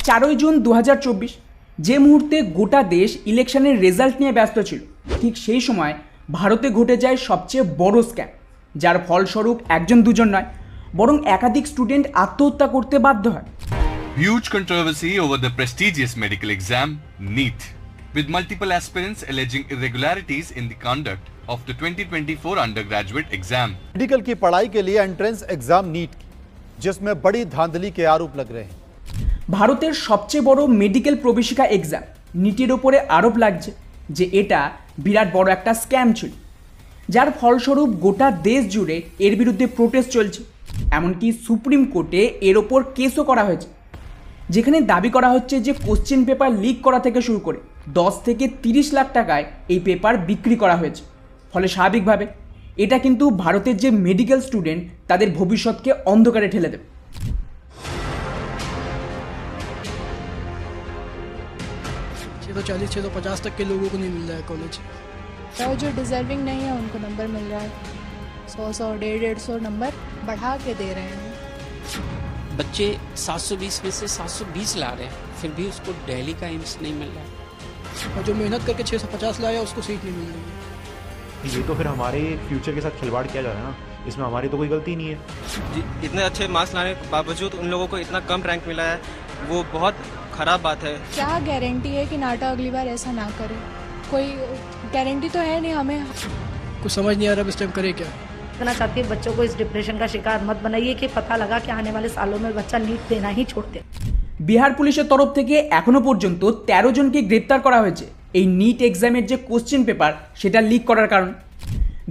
4 June 2024 যে মুহূর্তে গোটা দেশ ইলেকশনের রেজাল্ট নিয়ে ব্যস্ত ছিল, ঠিক সেই সময় ভারতে ঘটে যায় সবচেয়ে বড় স্ক্যাম, যার ফলস্বরূপ একজন দুজন নয় বরং একাধিক স্টুডেন্ট আত্মহত্যা করতে বাধ্য হয়। Huge controversy over the prestigious medical exam NEET, with multiple aspirants alleging irregularities in the conduct of the 2024 undergraduate exam. Medical की पढ़ाई के लिए एंट्रेंस एग्जाम नीट की, जिसमें बड़ी धांधली के आरोप लग रहे हैं। ভারতের সবচেয়ে বড় মেডিকেল প্রবেশিকা এক্সাম নিটের ওপরে আরোপ লাগছে যে এটা বিরাট বড় একটা স্ক্যাম ছিল, যার ফলস্বরূপ গোটা দেশ জুড়ে এর বিরুদ্ধে প্রোটেস্ট চলছে। এমনকি সুপ্রিম কোর্টে এর ওপর কেসও করা হয়েছে, যেখানে দাবি করা হচ্ছে যে কোশ্চেন পেপার লিক করা থেকে শুরু করে 10 থেকে 30 লাখ টাকায় এই পেপার বিক্রি করা হয়েছে। ফলে স্বাভাবিকভাবে এটা কিন্তু ভারতের যে মেডিকেল স্টুডেন্ট তাদের ভবিষ্যৎকে অন্ধকারে ঠেলে দেবে। 640-650 तक के लोगों को नहीं मिल रहा है कॉलेज, और जो डिजर्विंग नहीं है उनको नंबर मिल रहा है। 100-150 नंबर बढ़ा के दे रहे हैं। बच्चे 720 में से 720 ला रहे हैं, फिर भी उसको दिल्ली का एम्स नहीं मिल रहा है। और जो मेहनत करके 650 लाया उसको सीट नहीं मिल रही है। ये तो फिर हमारे फ्यूचर के साथ खिलवाड़ किया जा रहा है ना, इसमें हमारी तो कोई गलती नहीं है। इतने अच्छे मार्क्स लाने के बावजूद उन लोगों को इतना कम रैंक मिला है, वो बहुत खराब बात है। क्या गारंटी है कि नाटा अगली बार ऐसा ना करे? कोई गारंटी तो है नहीं हमें। कुछ समझ नहीं आ रहा इस टाइम करे क्या। कहना चाहती है बच्चों को इस डिप्रेशन का शिकार मत बनाइए कि पता लगा कि आने वाले सालों में बच्चा नीट देना ही छोड़ दे। বিহার পুলিশের তরফ থেকে এখনো পর্যন্ত 13 জনকে গ্রেপ্তার করা হয়েছে এই নিট এক্সামের যে কোশ্চেন পেপার সেটা লিক করার কারণে।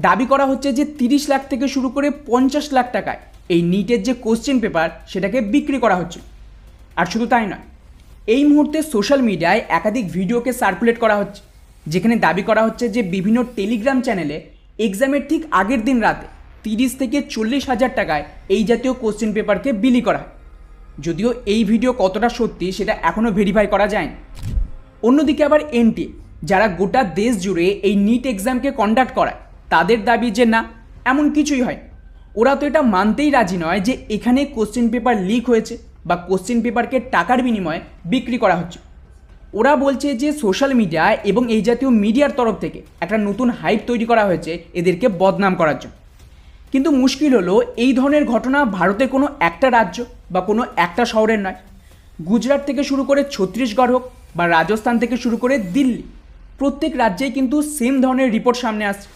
দাবি করা হচ্ছে যে 30 লাখ থেকে শুরু করে 50 লাখ টাকায় এই নিটের যে কোশ্চেন পেপার সেটাকে বিক্রি করা হচ্ছে। আর শুধু তাই নয়, এই মুহূর্তে সোশ্যাল মিডিয়ায় একাধিক ভিডিওকে সার্কুলেট করা হচ্ছে, যেখানে দাবি করা হচ্ছে যে বিভিন্ন টেলিগ্রাম চ্যানেলে এক্সামের ঠিক আগের দিন রাতে 30 থেকে 40 হাজার টাকায় এই জাতীয় কোশ্চেন পেপারকে বিলি করা হয়। যদিও এই ভিডিও কতটা সত্যি সেটা এখনও ভেরিফাই করা যায়নি। অন্যদিকে আবার এনটিএ, যারা গোটা দেশ জুড়ে এই নিট এক্সামকে কন্ডাক্ট করায়, তাদের দাবি যে না, এমন কিছুই হয়। ওরা তো এটা মানতেই রাজি নয় যে এখানে কোশ্চেন পেপার লিক হয়েছে বা কোশ্চেন পেপারকে টাকার বিনিময়ে বিক্রি করা হচ্ছে। ওরা বলছে যে সোশ্যাল মিডিয়া এবং এই জাতীয় মিডিয়ার তরফ থেকে একটা নতুন হাইপ তৈরি করা হয়েছে এদেরকে বদনাম করার জন্য। কিন্তু মুশকিল হলো এই ধরনের ঘটনা ভারতের কোনো একটা রাজ্য বা কোনো একটা শহরের নয়। গুজরাট থেকে শুরু করে ছত্তিশগড় হোক বা রাজস্থান থেকে শুরু করে দিল্লি, প্রত্যেক রাজ্যেই কিন্তু সেম ধরনের রিপোর্ট সামনে আসছে।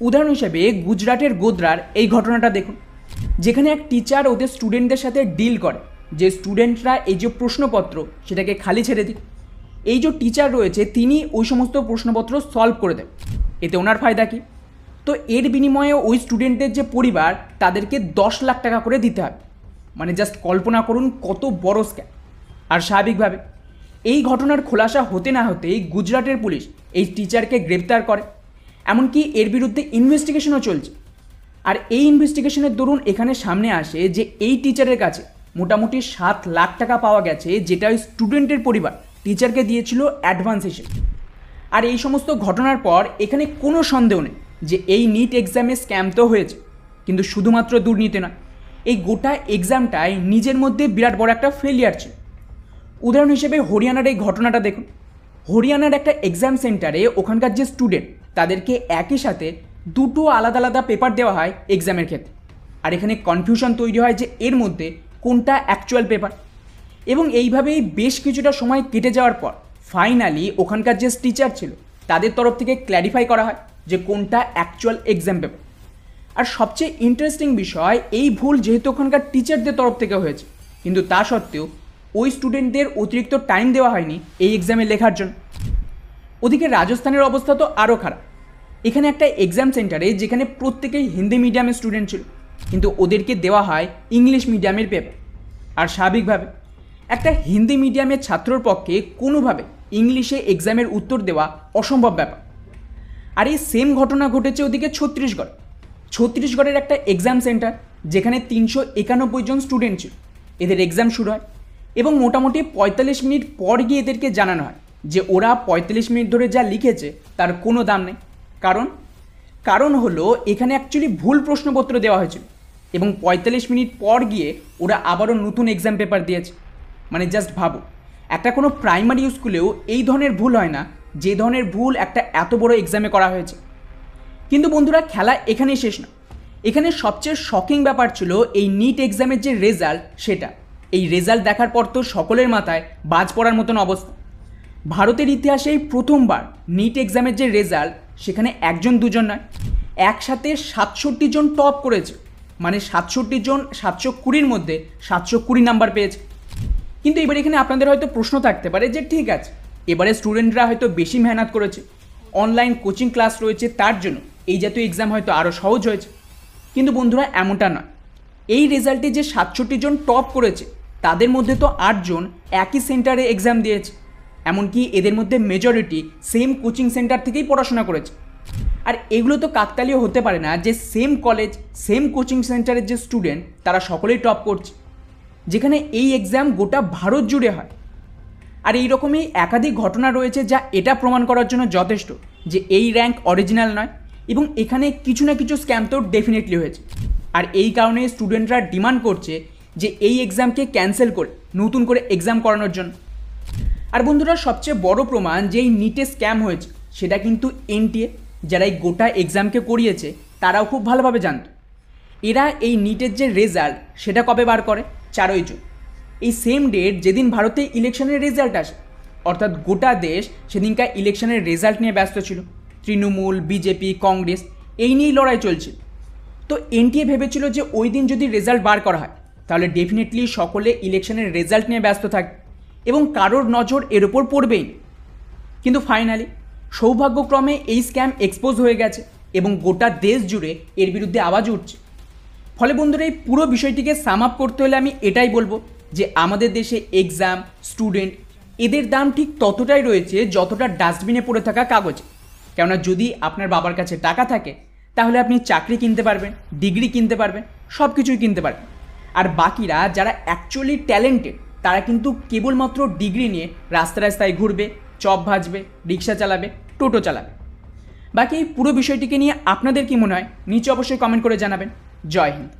উদাহরণ হিসেবে গুজরাটের গোদ্রার এই ঘটনাটা দেখুন, যেখানে এক টিচার ওদের স্টুডেন্টদের সাথে ডিল করে যে স্টুডেন্টরা এই যে প্রশ্নপত্র সেটাকে খালি ছেড়ে দিক। এই যে টিচার রয়েছে তিনি ওই সমস্ত প্রশ্নপত্র সলভ করে দেন। এতে ওনার ফায়দা কী? তো এর বিনিময়ে ওই স্টুডেন্টদের যে পরিবার তাদেরকে 10 লাখ টাকা করে দিতে হবে। মানে জাস্ট কল্পনা করুন কত বড় স্ক্যাম। আর স্বাভাবিকভাবে এই ঘটনার খোলাসা হতে না হতেই গুজরাটের পুলিশ এই টিচারকে গ্রেপ্তার করে, এমনকি এর বিরুদ্ধে ইনভেস্টিগেশনও চলছে। আর এই ইনভেস্টিগেশনের দরুন এখানে সামনে আসে যে এই টিচারের কাছে মোটামুটি 7 লাখ টাকা পাওয়া গেছে, যেটা ওই স্টুডেন্টের পরিবার টিচারকে দিয়েছিল অ্যাডভান্স হিসেবে। আর এই সমস্ত ঘটনার পর এখানে কোনো সন্দেহ নেই যে এই নিট এক্সামে স্ক্যাম তো হয়েছে, কিন্তু শুধুমাত্র দুর্নীতি নয়, এই গোটা এক্সামটাই নিজের মধ্যে বিরাট বড় একটা ফেলিয়ার ছিল। উদাহরণ হিসেবে হরিয়ানার এই ঘটনাটা দেখুন। হরিয়ানার একটা এক্সাম সেন্টারে ওখানকার যে স্টুডেন্ট তাদেরকে একই সাথে দুটো আলাদা আলাদা পেপার দেওয়া হয় এক্সামের ক্ষেত্রে। আর এখানে কনফিউশন তৈরি হয় যে এর মধ্যে কোনটা অ্যাকচুয়াল পেপার। এবং এইভাবেই বেশ কিছুটা সময় কেটে যাওয়ার পর ফাইনালি ওখানকার যে টিচার ছিল তাদের তরফ থেকে ক্ল্যারিফাই করা হয় যে কোনটা অ্যাকচুয়াল এক্সাম পেপার। আর সবচেয়ে ইন্টারেস্টিং বিষয়, এই ভুল যেহেতু ওখানকার টিচারদের তরফ থেকে হয়েছে, কিন্তু তা সত্ত্বেও ওই স্টুডেন্টদের অতিরিক্ত টাইম দেওয়া হয়নি এই এক্সামে লেখার জন্য। ওদিকে রাজস্থানের অবস্থা তো আরও খারাপ। এখানে একটা এক্সাম সেন্টারে যেখানে প্রত্যেকেই হিন্দি মিডিয়ামের স্টুডেন্ট ছিল, কিন্তু ওদেরকে দেওয়া হয় ইংলিশ মিডিয়ামের পেপার। আর স্বাভাবিকভাবে একটা হিন্দি মিডিয়ামের ছাত্রর পক্ষে কোনোভাবে ইংলিশে এক্সামের উত্তর দেওয়া অসম্ভব ব্যাপার। আর এই সেম ঘটনা ঘটেছে ওদিকে ছত্তিশগড়ের একটা এক্সাম সেন্টার, যেখানে 391 জন স্টুডেন্ট ছিল। এদের এক্সাম শুরু হয় এবং মোটামুটি 45 মিনিট পর গিয়ে এদেরকে জানানো হয় যে ওরা 45 মিনিট ধরে যা লিখেছে তার কোনো দাম নেই। কারণ হলো এখানে অ্যাকচুয়ালি ভুল প্রশ্নপত্র দেওয়া হয়েছিল এবং 45 মিনিট পর গিয়ে ওরা আবারও নতুন এক্সাম পেপার দিয়েছে। মানে জাস্ট ভাবো, একটা কোনো প্রাইমারি স্কুলেও এই ধরনের ভুল হয় না যে ধরনের ভুল একটা এত বড় এক্সামে করা হয়েছে। কিন্তু বন্ধুরা, খেলা এখানেই শেষ না। এখানে সবচেয়ে শকিং ব্যাপার ছিল এই নিট এক্সামের যে রেজাল্ট, সেটা এই রেজাল্ট দেখার পর তো সকলের মাথায় বাজ পড়ার মতন অবস্থা। ভারতের ইতিহাসে এই প্রথমবার নিট এক্সামের যে রেজাল্ট, সেখানে একজন দুজন নয়, একসাথে 67 জন টপ করেছে। মানে 67 জন 720-র মধ্যে 720 নাম্বার পেয়েছে। কিন্তু এবার এখানে আপনাদের হয়তো প্রশ্ন থাকতে পারে যে ঠিক আছে, এবারে স্টুডেন্টরা হয়তো বেশি মেহনত করেছে, অনলাইন কোচিং ক্লাস রয়েছে, তার জন্য এই জাতীয় এক্সাম হয়তো আরও সহজ হয়েছে। কিন্তু বন্ধুরা, এমনটা নয়। এই রেজাল্টে যে 67 জন টপ করেছে, তাদের মধ্যে তো 8 জন একই সেন্টারে এক্সাম দিয়েছে। এমনকি এদের মধ্যে মেজরিটি সেম কোচিং সেন্টার থেকেই পড়াশোনা করেছে। আর এগুলো তো কাকতালীয় হতে পারে না যে সেম কলেজ সেম কোচিং সেন্টারের যে স্টুডেন্ট তারা সকলেই টপ করছে, যেখানে এই এক্সাম গোটা ভারত জুড়ে হয়। আর এই রকমই একাধিক ঘটনা রয়েছে যা এটা প্রমাণ করার জন্য যথেষ্ট যে এই র্যাঙ্ক অরিজিনাল নয়, এবং এখানে কিছু না কিছু স্ক্যাম তো ডেফিনেটলি হয়েছে। আর এই কারণে স্টুডেন্টরা ডিমান্ড করছে যে এই এক্সামকে ক্যান্সেল করে নতুন করে এক্সাম করানোর জন্য। আর বন্ধুরা, সবচেয়ে বড় প্রমাণ যে এই নিটে স্ক্যাম হয়েছে সেটা কিন্তু এনটিএ, যারা এই গোটা এক্সামকে করিয়েছে, তারাও খুব ভালোভাবে জানত। এরা এই নিটের যে রেজাল্ট সেটা কবে বার করে? 4ই জুন, এই সেম ডেট যেদিন ভারতে ইলেকশনের রেজাল্ট আসে। অর্থাৎ গোটা দেশ সেদিনকার ইলেকশনের রেজাল্ট নিয়ে ব্যস্ত ছিল। তৃণমূল, বিজেপি, কংগ্রেস এই নিয়েই লড়াই চলছিল। তো এনটিএ ভেবেছিল যে ওই দিন যদি রেজাল্ট বার করা হয় তাহলে ডেফিনেটলি সকলে ইলেকশনের রেজাল্ট নিয়ে ব্যস্ত থাকবে এবং কারোর নজর এর ওপর পড়বেই না। কিন্তু ফাইনালি সৌভাগ্যক্রমে এই স্ক্যাম এক্সপোজ হয়ে গেছে এবং গোটা দেশ জুড়ে এর বিরুদ্ধে আওয়াজ উঠছে। ফলে বন্ধুরা, এই পুরো বিষয়টিকে সাম আপ করতে হলে আমি এটাই বলবো যে আমাদের দেশে এক্সাম, স্টুডেন্ট এদের দাম ঠিক ততটাই রয়েছে যতটা ডাস্টবিনে পড়ে থাকা কাগজ। কেননা যদি আপনার বাবার কাছে টাকা থাকে তাহলে আপনি চাকরি কিনতে পারবেন, ডিগ্রি কিনতে পারবেন, সব কিছুই কিনতে পারবেন। আর বাকিরা যারা অ্যাকচুয়ালি ট্যালেন্টেড তারা কিন্তু কেবলমাত্র ডিগ্রি নিয়ে রাস্তায় রাস্তায় ঘুরবে, চপ ভাজবে, রিক্সা চালাবে, টোটো চালাবে। বাকি এই পুরো বিষয়টিকে নিয়ে আপনাদের কি মনে হয় নিচে অবশ্যই কমেন্ট করে জানাবেন। জয় হিন্দ।